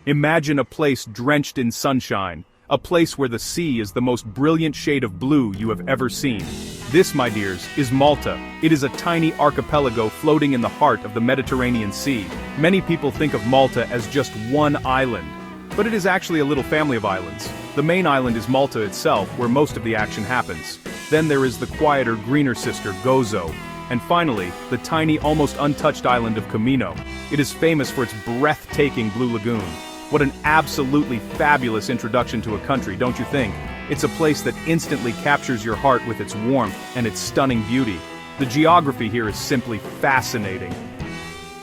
Imagine a place drenched in sunshine, a place where the sea is the most brilliant shade of blue you have ever seen. This, my dears, is Malta. It is a tiny archipelago floating in the heart of the Mediterranean Sea. Many people think of Malta as just one island, but it is actually a little family of islands. The main island is Malta itself, where most of the action happens. Then there is the quieter, greener sister, Gozo. And finally, the tiny, almost untouched island of Comino. It is famous for its breathtaking blue lagoon. What an absolutely fabulous introduction to a country, don't you think? It's a place that instantly captures your heart with its warmth and its stunning beauty. The geography here is simply fascinating.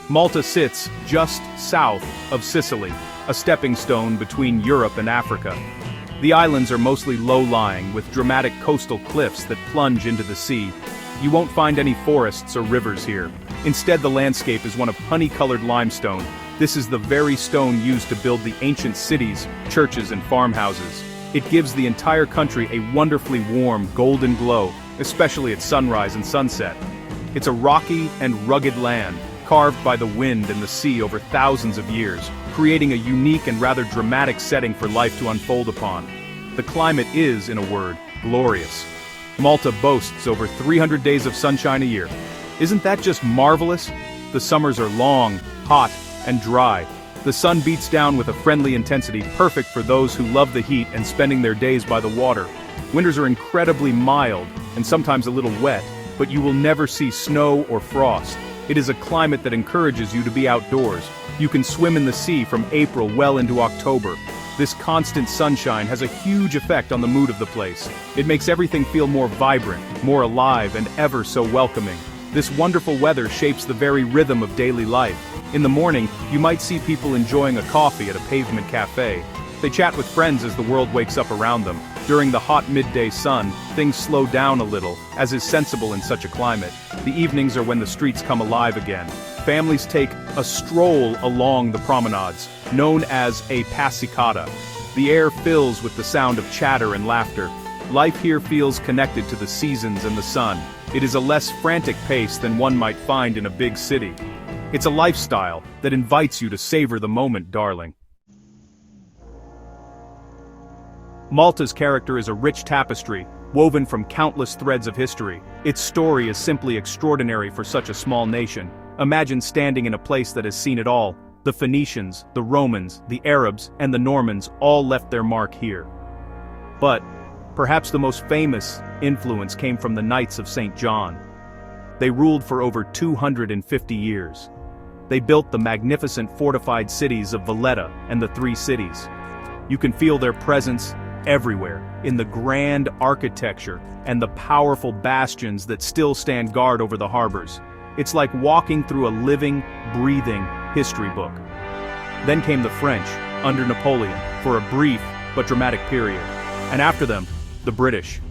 Malta sits just south of Sicily, a stepping stone between Europe and Africa. The islands are mostly low-lying, with dramatic coastal cliffs that plunge into the sea. You won't find any forests or rivers here. Instead, the landscape is one of honey-colored limestone. This is the very stone used to build the ancient cities, churches, and farmhouses. It gives the entire country a wonderfully warm, golden glow, especially at sunrise and sunset. It's a rocky and rugged land, carved by the wind and the sea over thousands of years, creating a unique and rather dramatic setting for life to unfold upon. The climate is, in a word, glorious. Malta boasts over 300 days of sunshine a year. Isn't that just marvelous? The summers are long, hot, and dry. The sun beats down with a friendly intensity perfect for those who love the heat and spending their days by the water. Winters are incredibly mild, and sometimes a little wet, but you will never see snow or frost. It is a climate that encourages you to be outdoors. You can swim in the sea from April well into October. This constant sunshine has a huge effect on the mood of the place. It makes everything feel more vibrant, more alive, and ever so welcoming. This wonderful weather shapes the very rhythm of daily life. In the morning, you might see people enjoying a coffee at a pavement cafe. They chat with friends as the world wakes up around them. During the hot midday sun, things slow down a little, as is sensible in such a climate. The evenings are when the streets come alive again. Families take a stroll along the promenades, known as a passicata. The air fills with the sound of chatter and laughter. Life here feels connected to the seasons and the sun. It is a less frantic pace than one might find in a big city. It's a lifestyle that invites you to savor the moment, darling. Malta's character is a rich tapestry, woven from countless threads of history. Its story is simply extraordinary for such a small nation. Imagine standing in a place that has seen it all. The Phoenicians, the Romans, the Arabs, and the Normans all left their mark here. But perhaps the most famous influence came from the Knights of St. John. They ruled for over 250 years. They built the magnificent fortified cities of Valletta and the Three Cities. You can feel their presence everywhere, in the grand architecture and the powerful bastions that still stand guard over the harbors. It's like walking through a living, breathing history book. Then came the French, under Napoleon, for a brief but dramatic period. And after them, the British.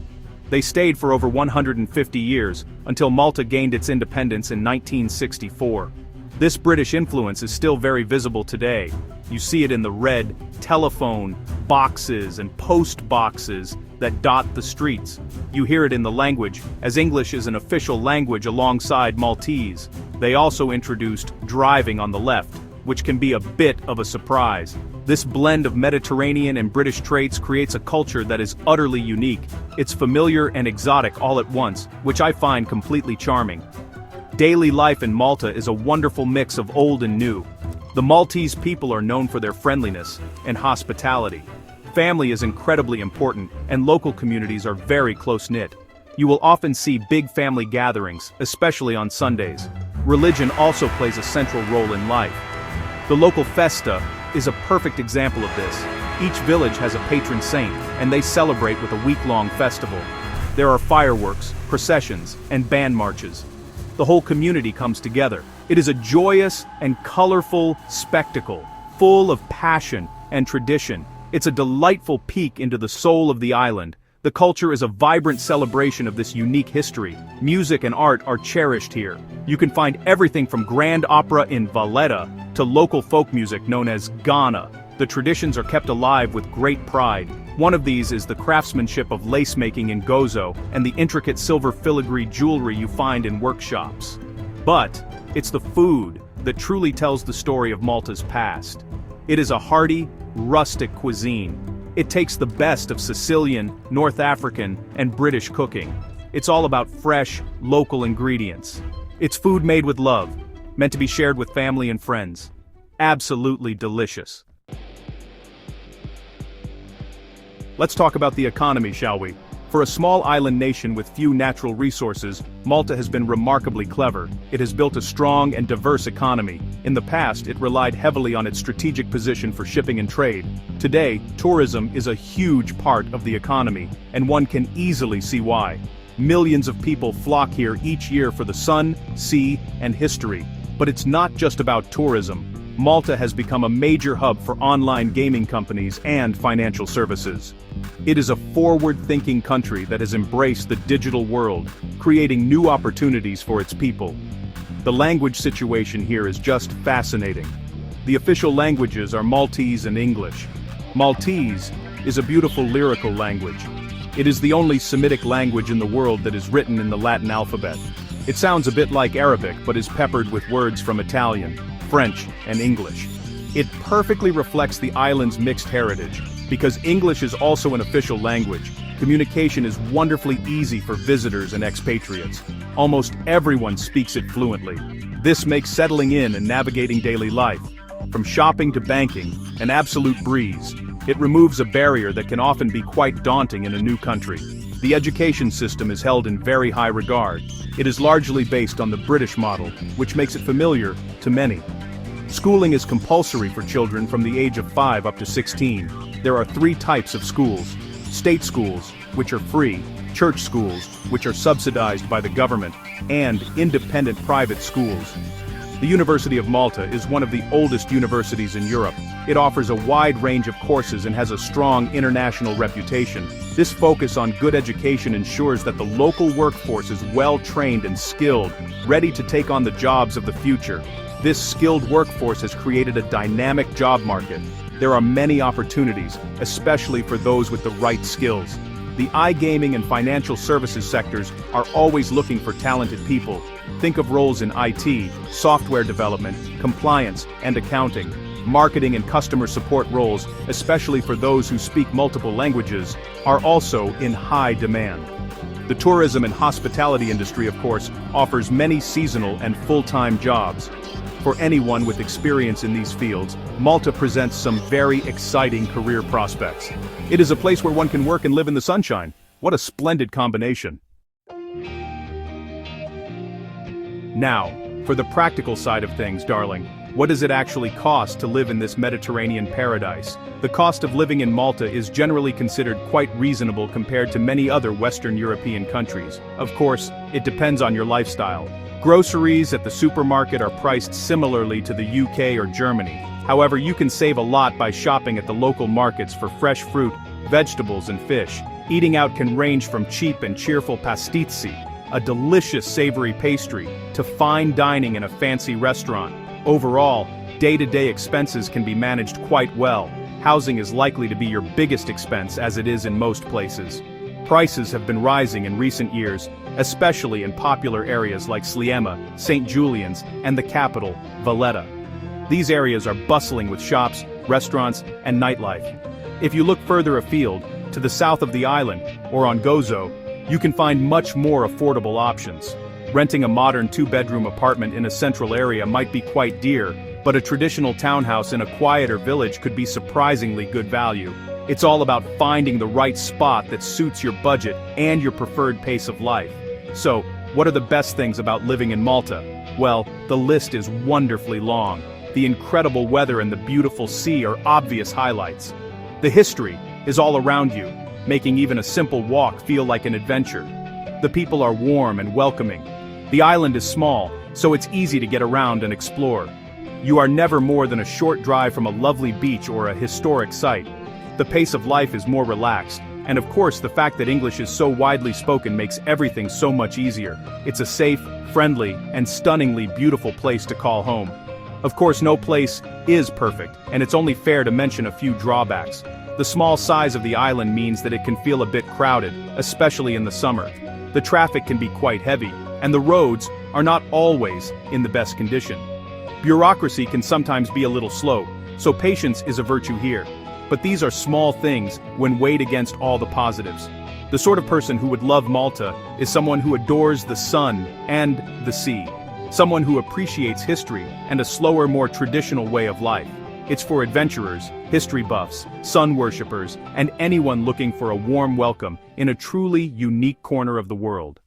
They stayed for over 150 years, until Malta gained its independence in 1964. This British influence is still very visible today. You see it in the red telephone boxes and post boxes that dot the streets. You hear it in the language, as English is an official language alongside Maltese. They also introduced driving on the left, which can be a bit of a surprise. This blend of Mediterranean and British traits creates a culture that is utterly unique. It's familiar and exotic all at once, which I find completely charming. Daily life in Malta is a wonderful mix of old and new. The Maltese people are known for their friendliness and hospitality. Family is incredibly important, and local communities are very close-knit. You will often see big family gatherings, especially on Sundays. Religion also plays a central role in life. The local festa is a perfect example of this. Each village has a patron saint, and they celebrate with a week-long festival. There are fireworks, processions, and band marches. The whole community comes together. It is a joyous and colorful spectacle, full of passion and tradition. It's a delightful peek into the soul of the island. The culture is a vibrant celebration of this unique history. Music and art are cherished here. You can find everything from grand opera in Valletta to local folk music known as Ghana. The traditions are kept alive with great pride. One of these is the craftsmanship of lace making in Gozo and the intricate silver filigree jewelry you find in workshops. But it's the food that truly tells the story of Malta's past. It is a hearty, rustic cuisine. It takes the best of Sicilian, North African, and British cooking. It's all about fresh, local ingredients. It's food made with love, meant to be shared with family and friends. Absolutely delicious. Let's talk about the economy, shall we? For a small island nation with few natural resources, Malta has been remarkably clever. It has built a strong and diverse economy. In the past, it relied heavily on its strategic position for shipping and trade. Today, tourism is a huge part of the economy, and one can easily see why. Millions of people flock here each year for the sun, sea, and history. But it's not just about tourism. Malta has become a major hub for online gaming companies and financial services. It is a forward-thinking country that has embraced the digital world, creating new opportunities for its people. The language situation here is just fascinating. The official languages are Maltese and English. Maltese is a beautiful lyrical language. It is the only Semitic language in the world that is written in the Latin alphabet. It sounds a bit like Arabic but is peppered with words from Italian, French, and English. It perfectly reflects the island's mixed heritage. Because English is also an official language, communication is wonderfully easy for visitors and expatriates. Almost everyone speaks it fluently. This makes settling in and navigating daily life, from shopping to banking, an absolute breeze. It removes a barrier that can often be quite daunting in a new country. The education system is held in very high regard. It is largely based on the British model, which makes it familiar to many. Schooling is compulsory for children from the age of 5 up to 16. There are 3 types of schools: state schools, which are free, church schools, which are subsidized by the government, and independent private schools. The University of Malta is one of the oldest universities in Europe. It offers a wide range of courses and has a strong international reputation. This focus on good education ensures that the local workforce is well-trained and skilled, ready to take on the jobs of the future. This skilled workforce has created a dynamic job market. There are many opportunities, especially for those with the right skills. The iGaming and financial services sectors are always looking for talented people. Think of roles in IT, software development, compliance, and accounting. Marketing and customer support roles, especially for those who speak multiple languages, are also in high demand. The tourism and hospitality industry, of course, offers many seasonal and full-time jobs. For anyone with experience in these fields, Malta presents some very exciting career prospects. It is a place where one can work and live in the sunshine. What a splendid combination. Now, for the practical side of things, darling, what does it actually cost to live in this Mediterranean paradise? The cost of living in Malta is generally considered quite reasonable compared to many other Western European countries. Of course, it depends on your lifestyle. Groceries at the supermarket are priced similarly to the UK or Germany. However, you can save a lot by shopping at the local markets for fresh fruit, vegetables, and fish. Eating out can range from cheap and cheerful pastizzi, a delicious savory pastry, to fine dining in a fancy restaurant. Overall, day-to-day expenses can be managed quite well. Housing is likely to be your biggest expense, as it is in most places. Prices have been rising in recent years, especially in popular areas like Sliema, St. Julian's, and the capital, Valletta. These areas are bustling with shops, restaurants, and nightlife. If you look further afield, to the south of the island, or on Gozo, you can find much more affordable options. Renting a modern 2-bedroom apartment in a central area might be quite dear, but a traditional townhouse in a quieter village could be surprisingly good value. It's all about finding the right spot that suits your budget and your preferred pace of life. So, what are the best things about living in Malta? Well, the list is wonderfully long. The incredible weather and the beautiful sea are obvious highlights. The history is all around you, making even a simple walk feel like an adventure. The people are warm and welcoming. The island is small, so it's easy to get around and explore. You are never more than a short drive from a lovely beach or a historic site. The pace of life is more relaxed, and of course the fact that English is so widely spoken makes everything so much easier. It's a safe, friendly, and stunningly beautiful place to call home. Of course, no place is perfect, and it's only fair to mention a few drawbacks. The small size of the island means that it can feel a bit crowded, especially in the summer. The traffic can be quite heavy, and the roads are not always in the best condition. Bureaucracy can sometimes be a little slow, So patience is a virtue here. But these are small things when weighed against all the positives. The sort of person who would love Malta is someone who adores the sun and the sea. Someone who appreciates history and a slower, more traditional way of life. It's for adventurers, history buffs, sun worshippers, and anyone looking for a warm welcome in a truly unique corner of the world.